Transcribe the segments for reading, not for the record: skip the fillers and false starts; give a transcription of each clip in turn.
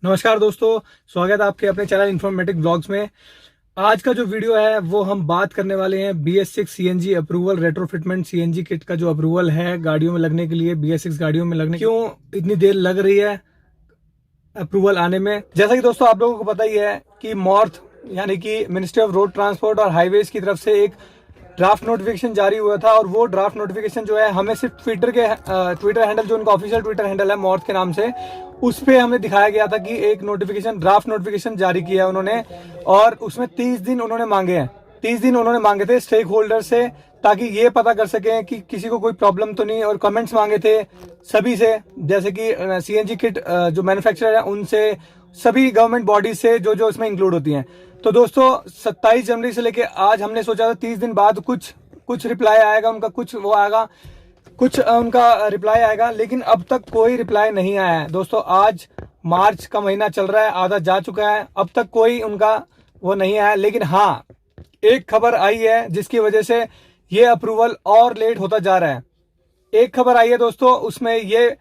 नमस्कार दोस्तों, स्वागत है आपके अपने चैनल इन्फॉर्मेटिक ब्लॉग्स में। आज का जो वीडियो है वो हम बात करने वाले हैं BS6 CNG approval retrofitment CNG kit का जो अप्रूवल है गाड़ियों में लगने के लिए। BS6 गाड़ियों में लगने क्यों इतनी देर लग रही है अप्रूवल आने में। जैसा कि दोस्तों आप लोगों को पता ही है कि मॉर्थ यानी कि मिनिस्ट्री ऑफ रोड ट्रांसपोर्ट और हाईवेज की तरफ से एक ड्राफ्ट नोटिफिकेशन जारी हुआ था और वो ड्राफ्ट नोटिफिकेशन जो है हमें सिर्फ ट्विटर हैंडल जो उनका ऑफिशियल ट्विटर हैंडल है मॉर्थ के नाम से, उस पे हमें दिखाया गया था कि एक नोटिफिकेशन ड्राफ्ट नोटिफिकेशन जारी किया है उन्होंने और उसमें 30 दिन उन्होंने मांगे हैं। 30 दिन उन्होंने मांगे थे स्टेक होल्डर से, ताकि ये पता कर सकें कि किसी को कोई प्रॉब्लम तो नहीं। और कमेंट्स मांगे थे सभी से, जैसे कि CNG किट जो मैन्युफैक्चरर है उनसे, सभी गवर्नमेंट बॉडीज से जो इसमें इंक्लूड होती हैं। तो दोस्तों 27 जनवरी से लेके आज हमने सोचा था 30 दिन बाद कुछ रिप्लाई आएगा उनका, कुछ उनका रिप्लाई आएगा, लेकिन अब तक कोई रिप्लाई नहीं आया है। दोस्तों आज मार्च का महीना चल रहा है, आधा जा चुका है, अब तक कोई उनका वो नहीं आया। लेकिन हाँ, एक खबर आई है जिसकी वजह से ये अप्रूवल और लेट होता जा रहा है। एक खबर आई है दोस्तों, उसमें ये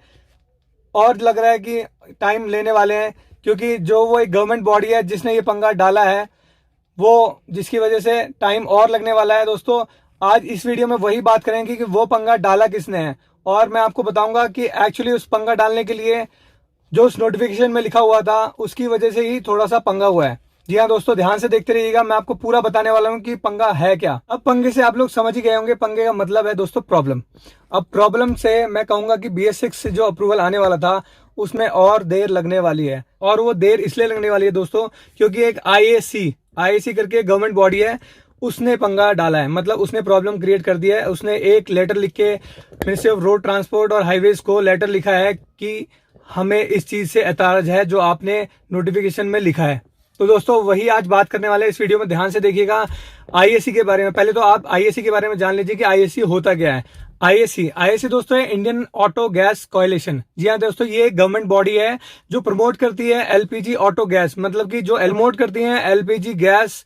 और लग रहा है कि टाइम लेने वाले हैं, क्योंकि जो वो एक गवर्नमेंट बॉडी है जिसने ये पंगा डाला है, वो जिसकी वजह से टाइम और लगने वाला है। दोस्तों आज इस वीडियो में वही बात करेंगे कि वो पंगा डाला किसने है, और मैं आपको बताऊंगा कि एक्चुअली उस पंगा डालने के लिए जो उस नोटिफिकेशन में लिखा हुआ था उसकी वजह से ही थोड़ा सा पंगा हुआ है। जी हाँ दोस्तों, ध्यान से देखते रहिएगा, मैं आपको पूरा बताने वाला हूँ कि पंगा है क्या। अब पंगे से आप लोग समझ ही गए होंगे, पंगे का मतलब है दोस्तों प्रॉब्लम। अब प्रॉब्लम से मैं कहूंगा कि BS6 से जो अप्रूवल आने वाला था उसमें और देर लगने वाली है, और वो देर इसलिए लगने वाली है दोस्तों क्योंकि एक IAC करके गवर्नमेंट बॉडी है, उसने पंगा डाला है। मतलब उसने प्रॉब्लम क्रिएट कर दिया है। उसने एक लेटर लिख के मिनिस्ट्री ऑफ रोड ट्रांसपोर्ट और हाईवेज को लेटर लिखा है कि हमें इस चीज से एतराज है जो आपने नोटिफिकेशन में लिखा है। तो दोस्तों वही आज बात करने वाले हैं इस वीडियो में, ध्यान से देखिएगा। IAC के बारे में पहले तो आप IAC के बारे में जान लीजिए कि IAC होता क्या है। IAC दोस्तों है इंडियन ऑटो गैस कोएलिशन। जी हाँ दोस्तों, ये गवर्नमेंट बॉडी है जो प्रमोट करती है LPG ऑटो गैस, मतलब कि जो प्रमोट करती है LPG गैस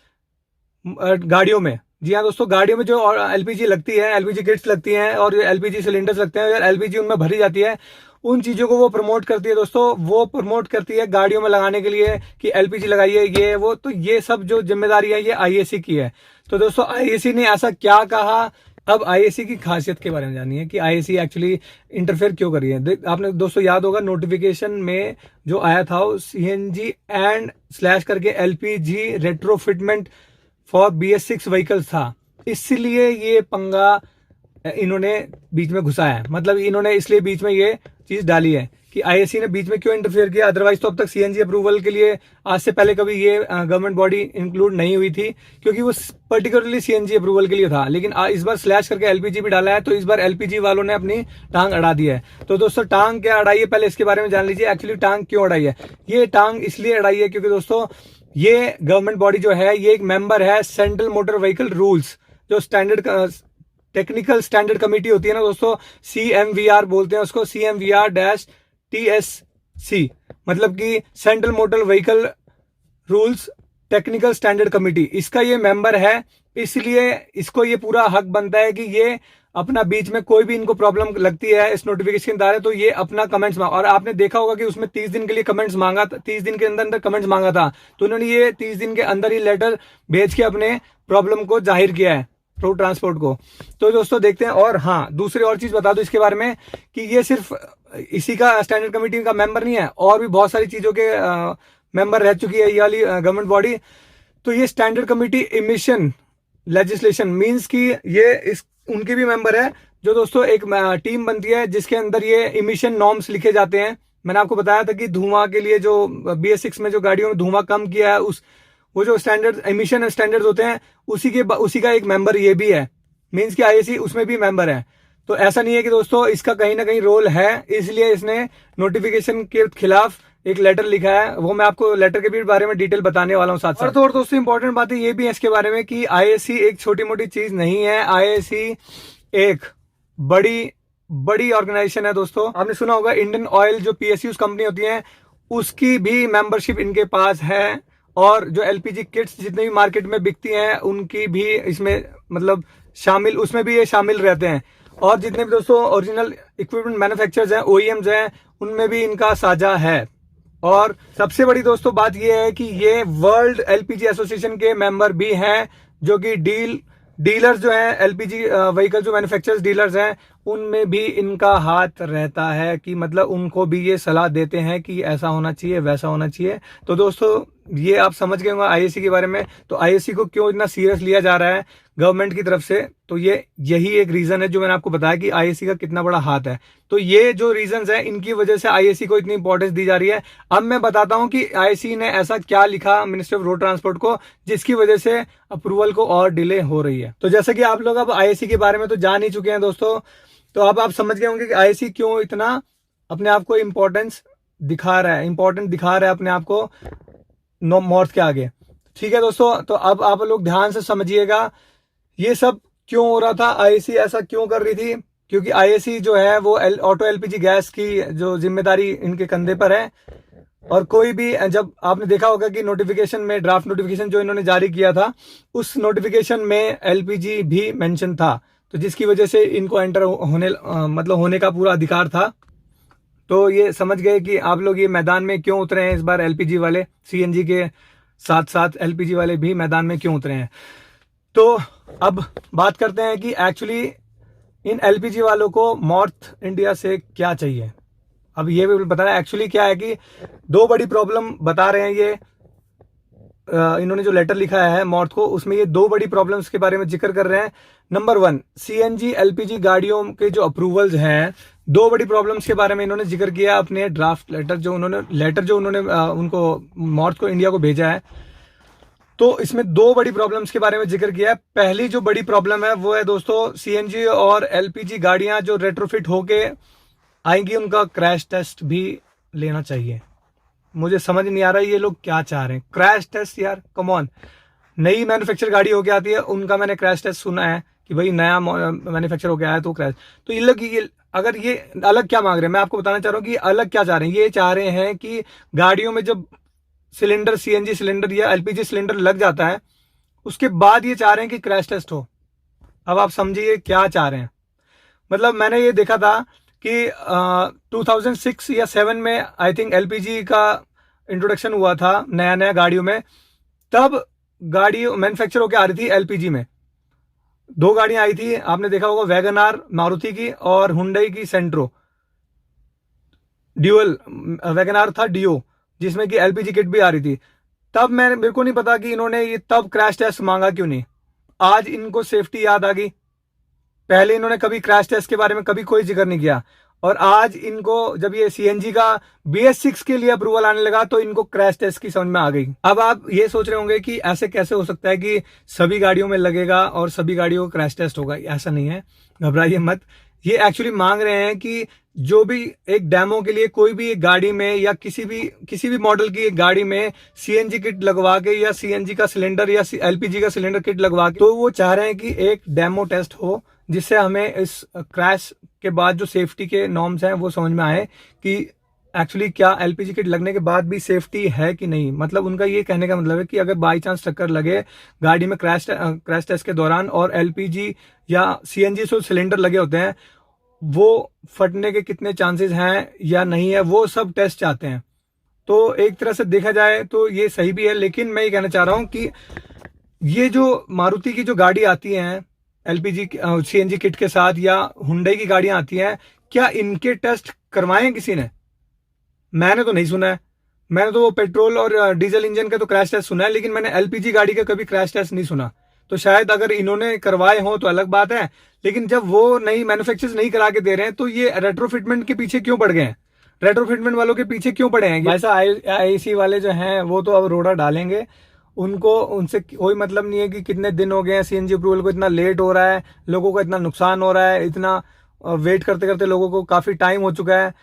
गाड़ियों में। जी हाँ दोस्तों, गाड़ियों में जो LPG लगती है, LPG किट्स लगती हैं और LPG सिलेंडर्स लगते हैं, LPG उनमें भरी जाती है, उन चीजों को वो प्रमोट करती है दोस्तों। वो प्रमोट करती है गाड़ियों में लगाने के लिए कि LPG लगाइए, ये वो, तो ये सब जो जिम्मेदारी है ये IAC की है। तो दोस्तों IAC ने ऐसा क्या कहा, अब IAC की खासियत के बारे में जानिए कि IAC एक्चुअली इंटरफेयर क्यों करी है। आपने दोस्तों याद होगा नोटिफिकेशन में जो आया था वो CNG एंड स्लैश करके LPG retrofitment for BS6 vehicles था, इसलिए ये पंगा इन्होंने बीच में घुसाया है। मतलब इन्होंने इसलिए बीच में ये चीज डाली है कि IAC ने बीच में क्यों इंटरफेयर किया। अदरवाइज तो अब तक CNG अप्रूवल के लिए आज से पहले कभी ये गवर्नमेंट बॉडी इंक्लूड नहीं हुई थी, क्योंकि वो पर्टिकुलरली CNG अप्रूवल के लिए था। लेकिन इस बार स्लैश करके LPG भी डाला है, तो इस बार LPG वालों ने अपनी टांग अड़ा दी है। तो दोस्तों टांग क्या अड़ाई है, पहले इसके बारे में जान लीजिए। एक्चुअली टांग क्यों अड़ाई है, ये टांग इसलिए अड़ाई है क्योंकि दोस्तों ये गवर्नमेंट बॉडी जो है ये एक मेंबर है सेंट्रल मोटर व्हीकल रूल्स, जो स्टैंडर्ड टेक्निकल स्टैंडर्ड कमेटी होती है ना दोस्तों, CMVR बोलते हैं उसको, CMVR-TSC, मतलब कि central motor vehicle rules technical standard committee, इसका ये मेंबर है। इसलिए इसको ये पूरा हक बनता है कि ये अपना बीच में कोई भी इनको प्रॉब्लम लगती है इस नोटिफिकेशन के द्वारा, तो ये अपना कमेंट्स मांगा। और आपने देखा होगा कि उसमें 30 दिन के लिए कमेंट्स मांगा था, 30 दिन के अंदर कमेंट्स मांगा था, तो उन्होंने ये 30 दिन के अंदर ही लेटर भेज के अपने प्रॉब्लम को जाहिर किया है रोड ट्रांसपोर्ट को। तो दोस्तों देखते हैं। और हाँ, दूसरी और चीज बता दो इसके बारे में कि ये सिर्फ इसी का स्टैंडर्ड कमेटी का मेंबर नहीं है, और भी बहुत सारी चीजों के मेंबर रह चुकी है ये वाली गवर्नमेंट बॉडी। तो ये standard committee emission legislation means कि ये इस उनकी भी मेंबर है, जो दोस्तों एक टीम बनती है जिसके अंदर ये इमिशन नॉर्म्स लिखे जाते हैं। मैंने आपको बताया था कि धुआं के लिए जो BS6 में जो गाड़ियों में धुआं कम किया है, वो जो स्टैंडर्ड इमिशन स्टैंडर्ड्स होते हैं उसी का एक मेंबर ये भी है, मींस कि IAC उसमें भी मेंबर है। तो ऐसा नहीं है कि दोस्तों इसका कहीं ना कहीं रोल है, इसलिए इसने नोटिफिकेशन के खिलाफ एक लेटर लिखा है। वो मैं आपको लेटर के भी बारे में डिटेल बताने वाला हूँ साथ साथ। और दोस्तों इंपॉर्टेंट बातें ये भी है इसके बारे में कि IAC एक छोटी मोटी चीज नहीं है। IAC एक बड़ी ऑर्गेनाइजेशन है दोस्तों। आपने सुना होगा इंडियन ऑयल जो PSUs कंपनी होती है उसकी भी मेंबरशिप इनके पास है, और जो LPG किट्स जितने भी मार्केट में बिकती हैं उनकी भी इसमें मतलब शामिल, उसमें भी ये शामिल रहते हैं। और जितने भी दोस्तों ओरिजिनल इक्विपमेंट मैन्युफैक्चरर्स हैं, OEMs हैं, उनमें भी इनका साझा है। और सबसे बड़ी दोस्तों बात यह है कि ये वर्ल्ड एलपीजी एसोसिएशन के मेंबर भी हैं, जो कि डीलर्स जो हैं, एलपीजी व्हीकल जो मैन्युफैक्चरर्स डीलर्स हैं, उनमें भी इनका हाथ रहता है कि मतलब उनको भी ये सलाह देते हैं कि ऐसा होना चाहिए, वैसा होना चाहिए। तो दोस्तों ये आप समझ गए होंगे आईएससी के बारे में। तो आईएससी को क्यों इतना सीरियस लिया जा रहा है गवर्नमेंट की तरफ से, तो ये यही एक रीजन है जो मैंने आपको बताया कि आईएससी का कितना बड़ा हाथ है। तो ये जो रीजंस हैं, इनकी वजह से आईएससी को इतनी इंपॉर्टेंस दी जा रही है। अब मैं बताता हूं कि आईएससी ने ऐसा क्या लिखा मिनिस्ट्री ऑफ रोड ट्रांसपोर्ट को, जिसकी वजह से अप्रूवल को और डिले हो रही है। तो जैसे कि आप लोग अब आईएससी के बारे में तो जान ही चुके हैं दोस्तों, तो अब आप समझ गए होंगे कि आईएससी क्यों इतना अपने आप को इंपॉर्टेंट दिखा रहा है अपने आप को नॉर्थ के आगे। ठीक है दोस्तों, तो अब आप लोग ध्यान से समझिएगा ये सब क्यों हो रहा था, आईएससी ऐसा क्यों कर रही थी। क्योंकि आईएससी जो है वो ऑटो एलपीजी गैस की जो जिम्मेदारी इनके कंधे पर है। और कोई भी, जब आपने देखा होगा कि नोटिफिकेशन में, ड्राफ्ट नोटिफिकेशन जो इन्होंने जारी किया था, उस नोटिफिकेशन में एलपीजी भी मेंशन था, तो जिसकी वजह से इनको एंटर होने का पूरा अधिकार था। तो ये समझ गए कि आप लोग ये मैदान में क्यों उतरे हैं इस बार, एलपीजी वाले सीएनजी के साथ साथ एलपीजी वाले भी मैदान में क्यों उतरे हैं। तो अब बात करते हैं कि एक्चुअली इन एलपीजी वालों को नॉर्थ इंडिया से क्या चाहिए। अब ये भी बताना एक्चुअली क्या है कि दो बड़ी प्रॉब्लम बता रहे हैं ये, इन्होंने जो लेटर लिखा है नॉर्थ को, उसमें ये दो बड़ी प्रॉब्लम्स के बारे में जिक्र कर रहे हैं। नंबर 1, सीएनजी एलपीजी गाड़ियों के जो अप्रूवल्स हैं, दो बड़ी प्रॉब्लम्स के बारे में इन्होंने जिक्र किया अपने ड्राफ्ट लेटर जो उन्होंने उनको नॉर्थ को, इंडिया को भेजा है। तो इसमें दो बड़ी प्रॉब्लम्स के बारे में जिक्र किया है। पहली जो बड़ी प्रॉब्लम है वो है दोस्तों, सीएनजी और एलपीजी गाड़ियां जो रेट्रोफिट होके आएंगी, उनका क्रैश टेस्ट भी लेना चाहिए। मुझे समझ नहीं आ रहा ये लोग क्या चाह रहे हैं। क्रैश टेस्ट यार, कम ऑन। नई मैन्युफैक्चर गाड़ी होके आती है, उनका मैंने क्रैश टेस्ट सुना है कि भाई नया मैन्युफैक्चर होके आया तो क्रैश। तो ये अगर ये अलग क्या मांग रहे हैं, मैं आपको बताना चाह रहा हूँ कि अलग क्या चाह रहे हैं। ये चाह रहे हैं कि गाड़ियों में जब सिलेंडर, सीएनजी सिलेंडर या एलपीजी सिलेंडर लग जाता है, उसके बाद ये चाह रहे हैं कि क्रैश टेस्ट हो। अब आप समझिए क्या चाह रहे हैं। मतलब मैंने ये देखा था कि 2006 या 7 में आई थिंक एलपीजी का इंट्रोडक्शन हुआ था नया नया गाड़ियों में। तब गाड़ी मैन्युफैक्चर होकर आ रही थी एलपीजी में, दो गाड़ियां आई थी, आपने देखा होगा, वैगन आर मारुति की और हुंडई की सेंट्रो। ड्यूअल वैगन आर था डियो, जिसमें कि एलपीजी किट भी आ रही थी। तब मेरे को नहीं पता कि इन्होंने ये तब क्रैश टेस्ट मांगा क्यों नहीं। आज इनको सेफ्टी याद आ गई। पहले इन्होंने कभी क्रैश टेस्ट के बारे में कभी कोई जिक्र नहीं किया, और आज इनको जब ये सीएनजी का BS6 के लिए अप्रूवल आने लगा तो इनको क्रैश टेस्ट की समझ में आ गई। अब आप ये सोच रहे होंगे कि ऐसे कैसे हो सकता है कि सभी गाड़ियों में लगेगा और सभी गाड़ियों को क्रैश टेस्ट होगा। ऐसा नहीं है, घबराइए मत। ये एक्चुअली मांग रहे हैं कि जो भी एक डेमो के लिए कोई भी एक गाड़ी में या किसी भी मॉडल की एक गाड़ी में सीएनजी किट लगवा के या सीएनजी का सिलेंडर या एलपीजी का सिलेंडर किट लगवा के, तो वो चाह रहे हैं कि एक डेमो टेस्ट हो, जिससे हमें इस क्रैश के बाद जो सेफ्टी के नॉर्म्स हैं वो समझ में आए कि एक्चुअली क्या एलपीजी किट लगने के बाद भी सेफ्टी है कि नहीं। मतलब उनका ये कहने का मतलब है कि अगर बाई चांस टक्कर लगे गाड़ी में क्रैश टेस्ट के दौरान और एलपीजी या सीएनजी जो सिलेंडर लगे होते हैं वो फटने के कितने चांसेस हैं या नहीं है, वो सब टेस्ट चाहते हैं। तो एक तरह से देखा जाए तो ये सही भी है, लेकिन मैं ये कहना चाह रहा हूं कि ये जो मारुति की जो गाड़ी आती हैं एलपीजी सीएनजी किट के साथ, या हुंडई की गाड़ियां आती हैं, क्या इनके टेस्ट करवाए हैं किसी ने? मैंने तो नहीं सुना है। मैंने तो वो पेट्रोल और डीजल इंजन का तो क्रैश टेस्ट सुना है, लेकिन मैंने एलपीजी गाड़ी का कभी क्रैश टेस्ट नहीं सुना। तो शायद अगर इन्होंने करवाए हो तो अलग बात है, लेकिन जब वो नई मैन्युफैक्चर नहीं करा के दे रहे हैं तो ये रेट्रोफिटमेंट के पीछे क्यों पड़ गए हैं? रेट्रोफिटमेंट वालों के पीछे क्यों पड़े हैं? ऐसा आईसी वाले जो हैं वो तो अब रोड़ा डालेंगे, उनको उनसे कोई मतलब नहीं है कि कितने दिन हो गए हैं सीएनजी अप्रूवल को, इतना लेट हो रहा है, लोगों को इतना नुकसान हो रहा है, इतना वेट करते करते लोगों को काफी टाइम हो चुका है,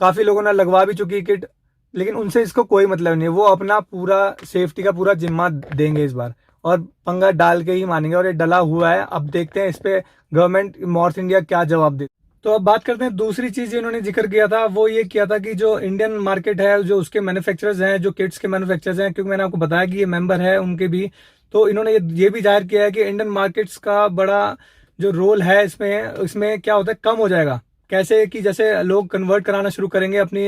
काफी लोगों ने लगवा भी चुकी किट, लेकिन उनसे इसको कोई मतलब नहीं है। वो अपना पूरा सेफ्टी का पूरा जिम्मा देंगे इस बार, और पंगा डाल के ही मानेंगे, और ये डला हुआ है। अब देखते हैं इस पे गवर्नमेंट नॉर्थ इंडिया क्या जवाब दे। तो अब बात करते हैं दूसरी चीज इन्होंने जिक्र किया था, वो ये किया था कि जो इंडियन मार्केट है, जो उसके मैन्युफैक्चरर्स हैं, जो किट्स के मैन्युफैक्चरर्स हैं, क्योंकि मैंने आपको बताया कि ये मेंबर है उनके भी, तो इन्होंने ये भी जाहिर किया है कि इंडियन मार्केट्स का बड़ा जो रोल है इसमें क्या होता है, कम हो जाएगा कैसे कि जैसे लोग कन्वर्ट कराना शुरू करेंगे अपनी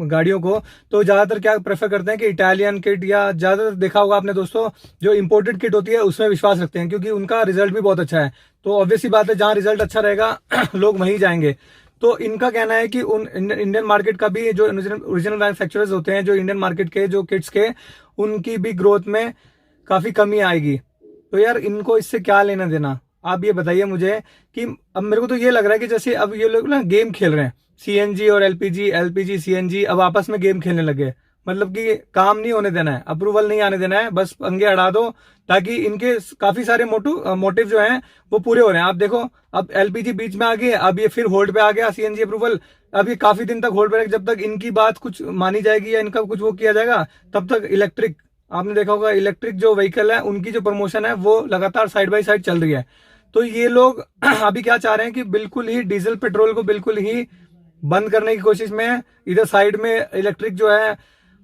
गाड़ियों को, तो ज़्यादातर क्या प्रेफर करते हैं कि इटालियन किट, या ज़्यादातर देखा होगा आपने दोस्तों जो इंपोर्टेड किट होती है उसमें विश्वास रखते हैं, क्योंकि उनका रिजल्ट भी बहुत अच्छा है। तो ऑब्वियस सी बात है, जहाँ रिजल्ट अच्छा रहेगा लोग वहीं जाएंगे। तो इनका कहना है कि उन इंडियन मार्केट का भी जो ओरिजिनल मैन्युफैक्चरर्स होते हैं, जो इंडियन मार्केट के जो किट्स के, उनकी भी ग्रोथ में काफ़ी कमी आएगी। तो यार इनको इससे क्या लेना देना, आप ये बताइए मुझे। कि अब मेरे को तो ये लग रहा है कि जैसे अब ये लोग ना गेम खेल रहे हैं, सीएनजी और एलपीजी, एलपीजी सीएनजी, अब आपस में गेम खेलने लगे। मतलब कि काम नहीं होने देना है, अप्रूवल नहीं आने देना है, बस पंगे अड़ा दो, ताकि इनके काफी सारे मोटिव जो हैं वो पूरे हो रहे हैं। आप देखो, अब एलपीजी बीच में आ गई है, अब ये फिर होल्ड पे आ गया सीएनजी अप्रूवल। अब ये काफी दिन तक होल्ड पे रहेगा, जब तक इनकी बात कुछ मानी जाएगी या इनका कुछ वो किया जाएगा, तब तक इलेक्ट्रिक, आपने देखा होगा इलेक्ट्रिक जो व्हीकल है उनकी जो प्रमोशन है वो लगातार साइड बाय साइड चल रही है। तो ये लोग अभी क्या चाह रहे हैं कि बिल्कुल ही डीजल पेट्रोल को बिल्कुल ही बंद करने की कोशिश में है। इधर साइड में इलेक्ट्रिक जो है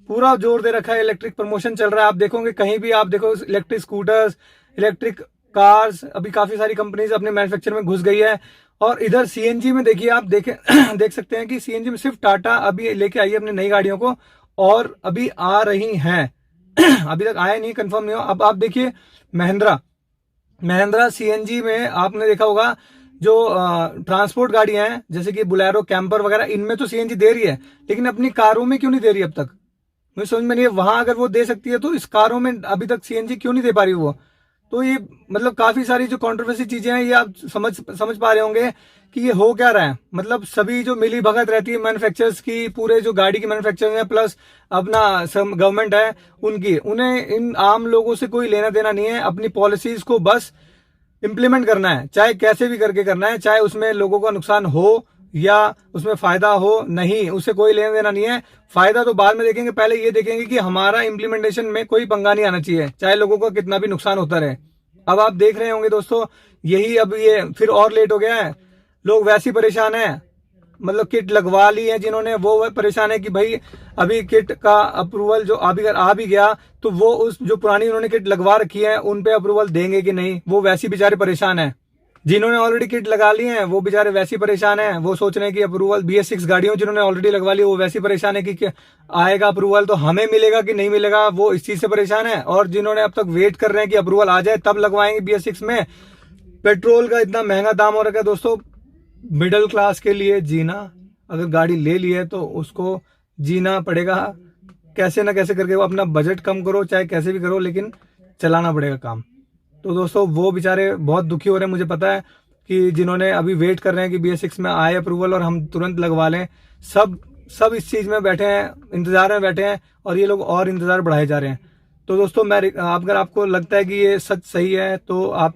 पूरा जोर दे रखा है, इलेक्ट्रिक प्रमोशन चल रहा है। आप देखोगे कहीं भी, आप देखो इलेक्ट्रिक स्कूटर्स, इलेक्ट्रिक कार्स, अभी काफी सारी कंपनीज अपने मैन्युफैक्चर में घुस गई है। और इधर सीएनजी में देखिए, आप देख सकते हैं कि सीएनजी में सिर्फ टाटा अभी लेके आई है अपनी नई गाड़ियों को, और अभी आ रही हैं। अभी तक आया नहीं, कंफर्म नहीं हो। अब आप देखिए महिंद्रा सीएनजी में आपने देखा होगा जो ट्रांसपोर्ट गाड़ियां हैं जैसे कि बुलेरो, कैंपर वगैरह, इनमें तो सीएनजी दे रही है, लेकिन अपनी कारों में क्यों नहीं दे रही अब तक? मुझे समझ में नहीं है। वहां अगर वो दे सकती है तो इस कारों में अभी तक सीएनजी क्यों नहीं दे पा रही वो? तो ये मतलब काफी सारी जो कंट्रोवर्सी चीजें हैं, ये आप समझ पा रहे होंगे कि ये हो क्या रहा है। मतलब सभी जो मिली भगत रहती है मैन्युफैक्चरर्स की, पूरे जो गाड़ी की मैन्युफैक्चरर्स हैं, प्लस अपना गवर्नमेंट है उनकी, उन्हें इन आम लोगों से कोई लेना देना नहीं है। अपनी पॉलिसीज को बस इम्प्लीमेंट करना है, चाहे कैसे भी करके करना है, चाहे उसमें लोगों का नुकसान हो या उसमें फायदा हो, नहीं, उससे कोई लेना देना नहीं है। फायदा तो बाद में देखेंगे, पहले ये देखेंगे कि हमारा इम्प्लीमेंटेशन में कोई पंगा नहीं आना चाहिए, चाहे लोगों का कितना भी नुकसान होता रहे। अब आप देख रहे होंगे दोस्तों, यही अब ये फिर और लेट हो गया है, लोग वैसे ही परेशान है। मतलब किट लगवा ली है जिन्होंने, वो परेशान है कि भाई अभी किट का अप्रूवल जो अभी अगर आ भी गया तो वो उस जो पुरानी उन्होंने किट लगवा रखी है उन पे अप्रूवल देंगे कि नहीं, वो वैसे बेचारे परेशान है। जिन्होंने ऑलरेडी किट लगा ली है वो बेचारे वैसे परेशान है, वो सोच रहे हैं कि अप्रूवल BS6 गाड़ियों जिन्होंने ऑलरेडी लगवा ली वो वैसे परेशान है कि आएगा अप्रूवल तो हमें मिलेगा कि नहीं मिलेगा, वो इस चीज से परेशान है। और जिन्होंने अब तक वेट कर रहे हैं कि अप्रूवल आ जाए तब लगवाएंगे BS6 में, पेट्रोल का इतना महंगा दाम हो रखा है दोस्तों। मिडिल क्लास के लिए जीना, अगर गाड़ी ले ली है तो उसको जीना पड़ेगा, कैसे ना कैसे करके वो अपना बजट कम करो, चाहे कैसे भी करो, लेकिन चलाना पड़ेगा काम। तो दोस्तों वो बेचारे बहुत दुखी हो रहे हैं, मुझे पता है कि जिन्होंने अभी वेट कर रहे हैं कि BS6 में आए अप्रूवल और हम तुरंत लगवा लें, सब इस चीज में बैठे हैं, इंतजार में बैठे हैं, और ये लोग और इंतजार बढ़ाए जा रहे हैं। तो दोस्तों मैं अगर आपको लगता है कि ये सच सही है तो आप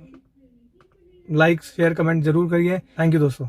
लाइक शेयर कमेंट जरूर करिए। थैंक यू दोस्तों।